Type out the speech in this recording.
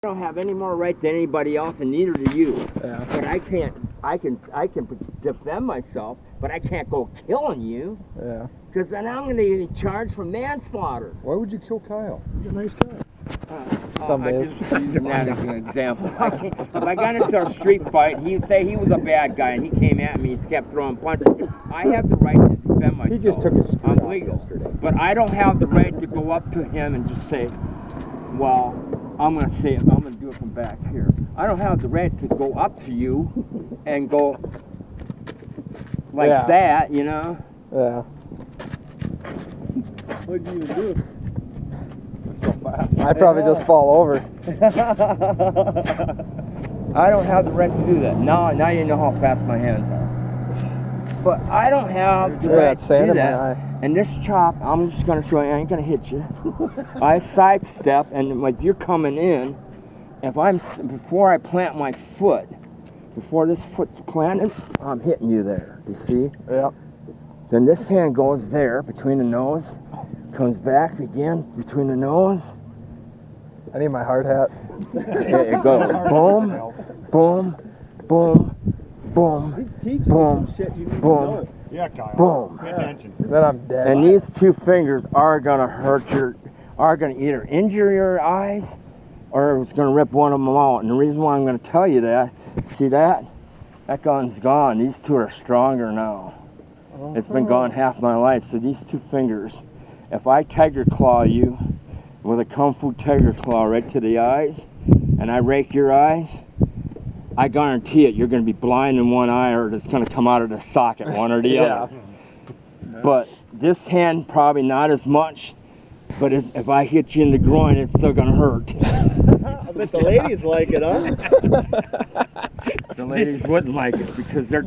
I don't have any more right than anybody else, and neither do you. Yeah. But I can defend myself, but I can't go killing you. Yeah. Because then I'm going to get charged for manslaughter. Why would you kill Kyle? He's a nice guy. Some I days. just using that as an example. If I got into a street fight, he'd say he was a bad guy, and he came at me and kept throwing punches. I have the right to defend myself. He just took his skirt I'm off legal. yesterday. But I don't have the right to go up to him and just say, well, I'm going to say it. I'm going to do it from back here. I don't have the right to go up to you and go like Yeah. that, you know? Yeah. What'd you even do? So fast. I'd probably just fall over. I don't have the right to do that. Now you know how fast my hands are. But I don't have the Yeah, right it's to sand do in my that. eye. And this chop, I'm just going to show you, I ain't going to hit you. I sidestep, and like you're coming in, before I plant my foot, before this foot's planted, I'm hitting you there, you see? Yep. Then this hand goes there, between the nose, comes back again, between the nose. I need my hard hat. There it goes. Boom, boom, boom, boom, He's teaching boom, you some shit you need to boom, know. Yeah, Kyle. boom. Pay attention. Then I'm dead. And these two fingers are gonna are gonna either injure your eyes or it's gonna rip one of them out. And the reason why I'm gonna tell you that, see that? That gun's gone. These two are stronger now. It's been gone half my life. So these two fingers, if I tiger claw you with a Kung Fu tiger claw right to the eyes, and I rake your eyes, I guarantee it, you're gonna be blind in one eye or it's gonna come out of the socket, one or the Yeah. other. But this hand probably not as much, but if I hit you in the groin, it's still gonna hurt. I bet the ladies like it, huh? The ladies wouldn't like it because they're